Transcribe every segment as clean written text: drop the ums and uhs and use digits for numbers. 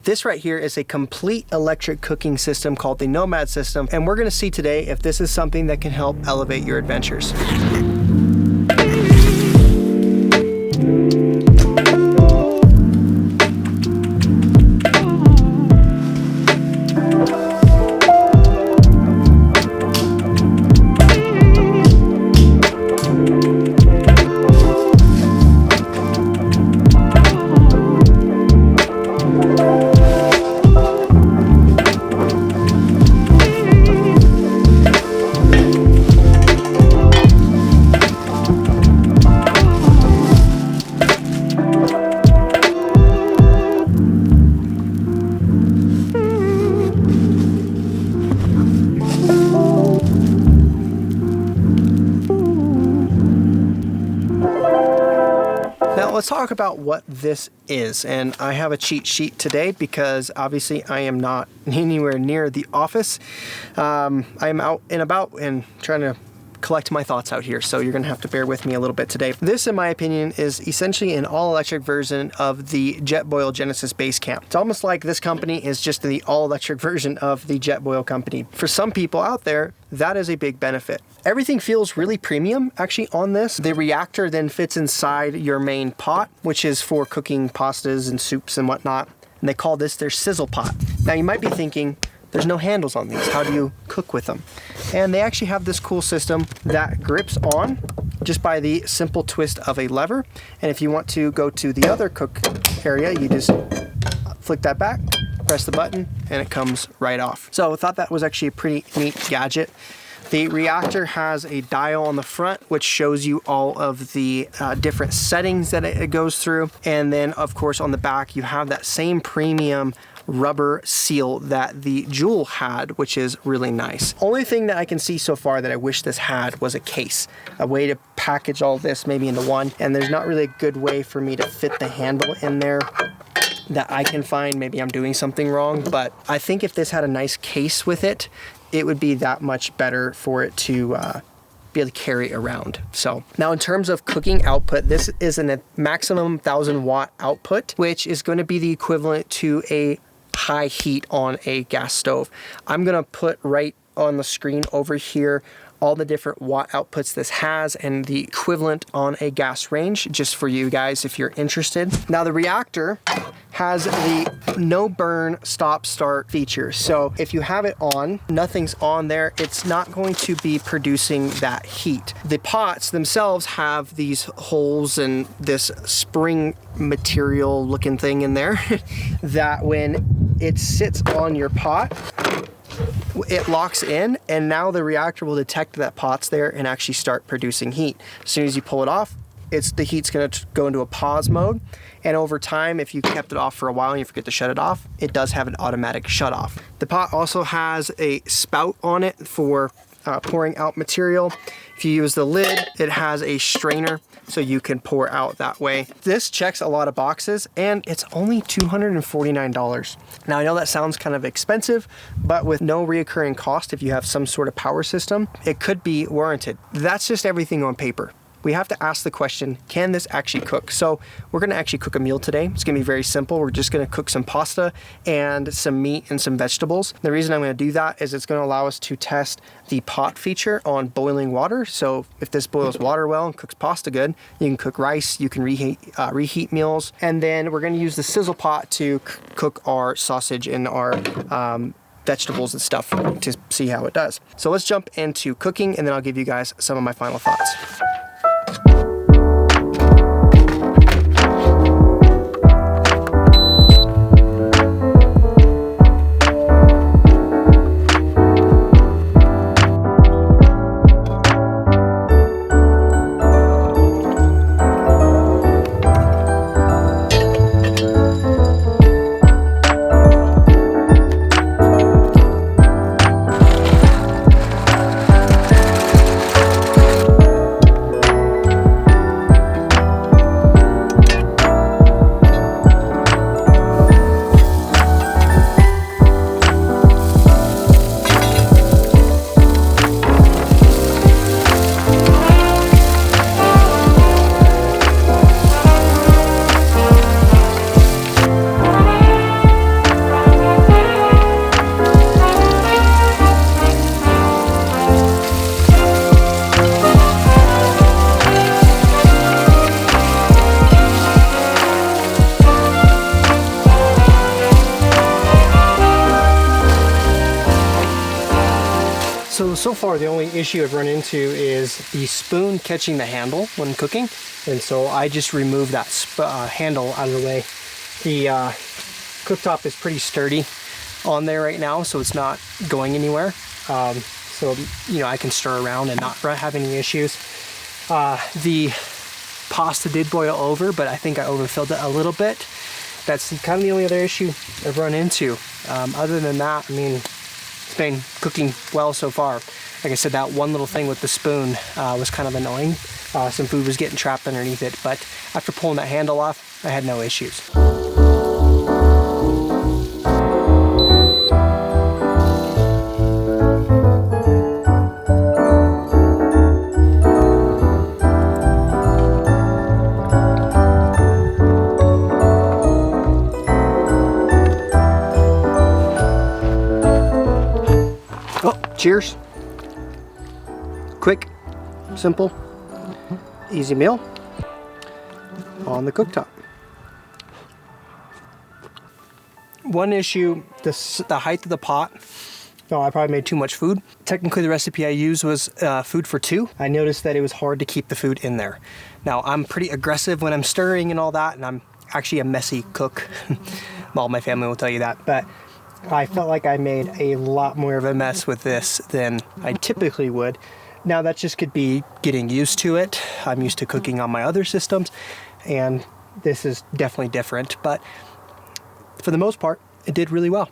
This right here is a complete electric cooking system called the Nomad system, and we're gonna see today if this is something that can help elevate your adventures. Now let's talk about what this is, and I have a cheat sheet today because obviously I am not anywhere near the office. I am out and about and trying to collect my thoughts out here, so you're gonna have to bear with me a little bit today. This, in my opinion, is essentially an all-electric version of the Jetboil Genesis base camp. It's almost like this company is just the all-electric version of the Jetboil company. For some people out there, that is a big benefit. Everything feels really premium actually on this. The reactor then fits inside your main pot, which is for cooking pastas and soups and whatnot, and they call this their sizzle pot. Now you might be thinking, there's no handles on these. How do you cook with them? And they actually have this cool system that grips on just by the simple twist of a lever. And if you want to go to the other cook area, you just flick that back, press the button, and it comes right off. So I thought that was actually a pretty neat gadget. The reactor has a dial on the front, which shows you all of the different settings that it goes through. And then, of course, on the back, you have that same premium rubber seal that the Joule had, which is really nice. Only thing that I can see so far that I wish this had was a case, a way to package all this maybe into one. And there's not really a good way for me to fit the handle in there that I can find. Maybe I'm doing something wrong, but I think if this had a nice case with it, it would be that much better for it to be able to carry around. So now in terms of cooking output, this is a maximum 1,000 watt output, which is going to be the equivalent to a high heat on a gas stove. I'm going to put right on the screen over here all the different watt outputs this has and the equivalent on a gas range, just for you guys if you're interested. Now the reactor has the no burn stop start feature. So if you have it on, nothing's on there, it's not going to be producing that heat. The pots themselves have these holes and this spring material looking thing in there that when it sits on your pot, it locks in, and now the reactor will detect that pot's there and actually start producing heat. As soon as you pull it off, the heat's going to go into a pause mode, and over time, if you kept it off for a while and you forget to shut it off, it does have an automatic shut off. The pot also has a spout on it for pouring out material. If you use the lid, it has a strainer so you can pour out that way. This checks a lot of boxes and it's only $249. Now I know that sounds kind of expensive, but with no reoccurring cost, if you have some sort of power system, it could be warranted. That's just everything on paper. We have to ask the question, can this actually cook? So we're gonna actually cook a meal today. It's gonna be very simple. We're just gonna cook some pasta and some meat and some vegetables. The reason I'm gonna do that is it's gonna allow us to test the pot feature on boiling water. So if this boils water well and cooks pasta good, you can cook rice, you can reheat meals. And then we're gonna use the sizzle pot to cook our sausage and our vegetables and stuff to see how it does. So let's jump into cooking and then I'll give you guys some of my final thoughts. So far the only issue I've run into is the spoon catching the handle when cooking, and so I just removed that handle out of the way. The cooktop is pretty sturdy on there right now, so it's not going anywhere. So you know, I can stir around and not have any issues. The pasta did boil over, but I think I overfilled it a little bit. That's kind of the only other issue I've run into. Other than that, I mean, it's been cooking well so far. Like I said, that one little thing with the spoon was kind of annoying. Some food was getting trapped underneath it, but after pulling that handle off, I had no issues. Cheers. Quick, simple, easy meal on the cooktop. One issue, the height of the pot. No, I probably made too much food. Technically, the recipe I used was food for two. I noticed that it was hard to keep the food in there. Now, I'm pretty aggressive when I'm stirring and all that, and I'm actually a messy cook. All my family will tell you that, but I felt like I made a lot more of a mess with this than I typically would. Now that just could be getting used to it. I'm used to cooking on my other systems, and this is definitely different, but for the most part, it did really well.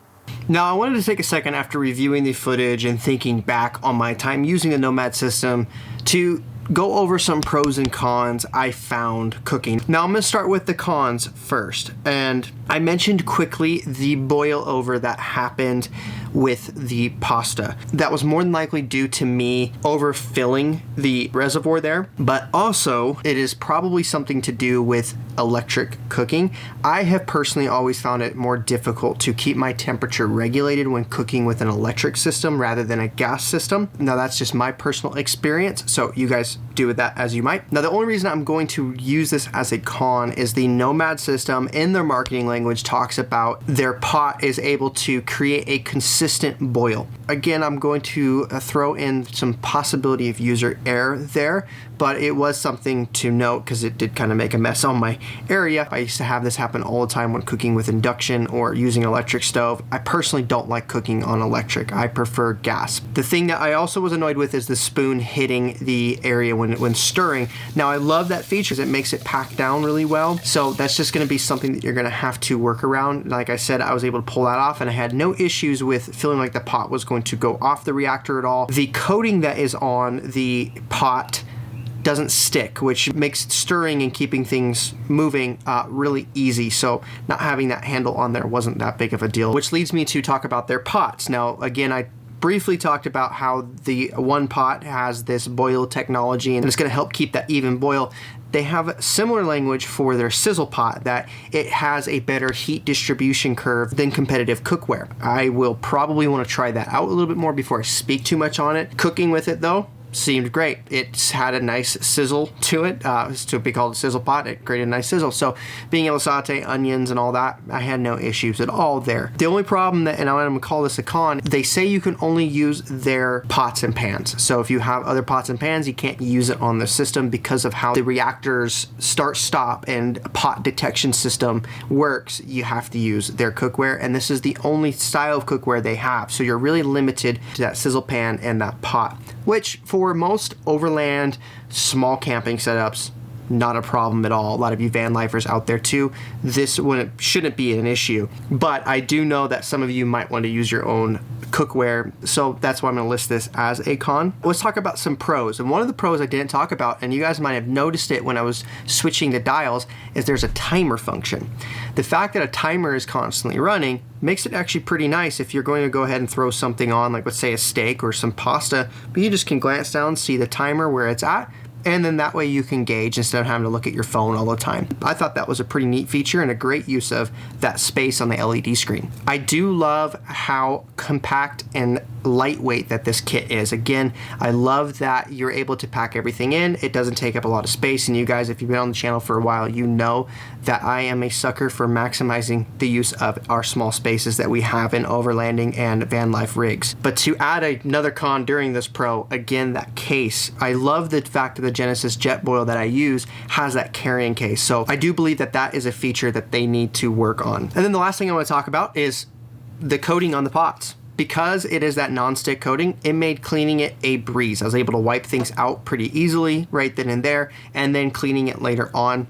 Now I wanted to take a second after reviewing the footage and thinking back on my time using the Nomad system to go over some pros and cons I found cooking. Now I'm gonna start with the cons first. And I mentioned quickly the boil over that happened with the pasta. That was more than likely due to me overfilling the reservoir there, but also it is probably something to do with electric cooking. I have personally always found it more difficult to keep my temperature regulated when cooking with an electric system rather than a gas system. Now that's just my personal experience, so you guys do with that as you might. Now the only reason I'm going to use this as a con is the Nomad system in their marketing language talks about their pot is able to create a consistent boil. Again, I'm going to throw in some possibility of user error there, but it was something to note because it did kind of make a mess on my area. I used to have this happen all the time when cooking with induction or using an electric stove. I personally don't like cooking on electric. I prefer gas. The thing that I also was annoyed with is the spoon hitting the area when stirring. Now I love that feature because it makes it pack down really well. So that's just going to be something that you're going to have to work around. Like I said, I was able to pull that off and I had no issues with feeling like the pot was going to go off the reactor at all. The coating that is on the pot doesn't stick, which makes stirring and keeping things moving really easy. So not having that handle on there wasn't that big of a deal, which leads me to talk about their pots. Now, again, I briefly talked about how the one pot has this boil technology and it's going to help keep that even boil. They have similar language for their sizzle pot, that it has a better heat distribution curve than competitive cookware. I will probably want to try that out a little bit more before I speak too much on it. Cooking with it though, seemed great. It's had a nice sizzle to it. It's to be called a sizzle pot. It created a nice sizzle. So being able to saute onions and all that, I had no issues at all there. The only problem that, and I'm going to call this a con, they say you can only use their pots and pans. So if you have other pots and pans, you can't use it on the system because of how the reactors start-stop and pot detection system works. You have to use their cookware, and this is the only style of cookware they have. So you're really limited to that sizzle pan and that pot, which for most overland small camping setups, not a problem at all. A lot of you VanLifers out there too, this shouldn't be an issue. But I do know that some of you might want to use your own cookware, so that's why I'm going to list this as a con. Let's talk about some pros. And one of the pros I didn't talk about, and you guys might have noticed it when I was switching the dials, is there's a timer function. The fact that a timer is constantly running makes it actually pretty nice if you're going to go ahead and throw something on, like let's say a steak or some pasta, but you just can glance down, see the timer where it's at, and then that way you can gauge instead of having to look at your phone all the time. I thought that was a pretty neat feature and a great use of that space on the LED screen. I do love how compact and lightweight that this kit is. Again, I love that you're able to pack everything in. It doesn't take up a lot of space, and you guys, if you've been on the channel for a while, you know that I am a sucker for maximizing the use of our small spaces that we have in overlanding and van life rigs. But to add another con during this Pro, again, that case. I love the fact that the Genesis Jetboil that I use has that carrying case. So I do believe that that is a feature that they need to work on. And then the last thing I want to talk about is the coating on the pots. Because it is that non-stick coating, it made cleaning it a breeze. I was able to wipe things out pretty easily right then and there, and then cleaning it later on,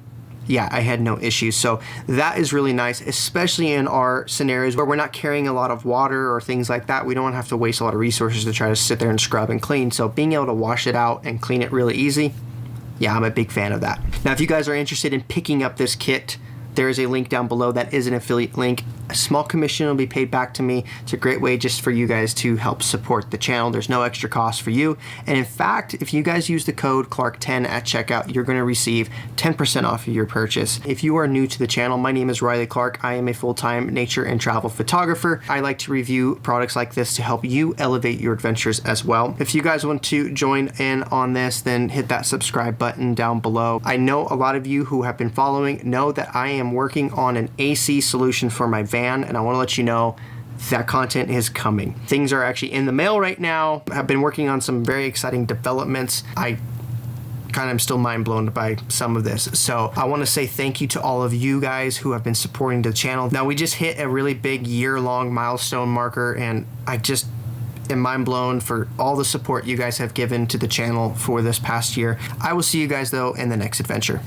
yeah, I had no issues. So that is really nice, especially in our scenarios where we're not carrying a lot of water or things like that. We don't have to waste a lot of resources to try to sit there and scrub and clean. So being able to wash it out and clean it really easy, yeah, I'm a big fan of that. Now, if you guys are interested in picking up this kit, there is a link down below that is an affiliate link. A small commission will be paid back to me. It's a great way just for you guys to help support the channel. There's no extra cost for you. And in fact, if you guys use the code Clark10 at checkout, you're going to receive 10% off of your purchase. If you are new to the channel, my name is Riley Clark. I am a full-time nature and travel photographer. I like to review products like this to help you elevate your adventures as well. If you guys want to join in on this, then hit that subscribe button down below. I know a lot of you who have been following know that I am working on an AC solution for my van, and I want to let you know that content is coming. Things are actually in the mail right now. I've been working on some very exciting developments. I kind of am still mind blown by some of this. So I want to say thank you to all of you guys who have been supporting the channel. Now, we just hit a really big year-long milestone marker, and I just am mind blown for all the support you guys have given to the channel for this past year. I will see you guys though in the next adventure.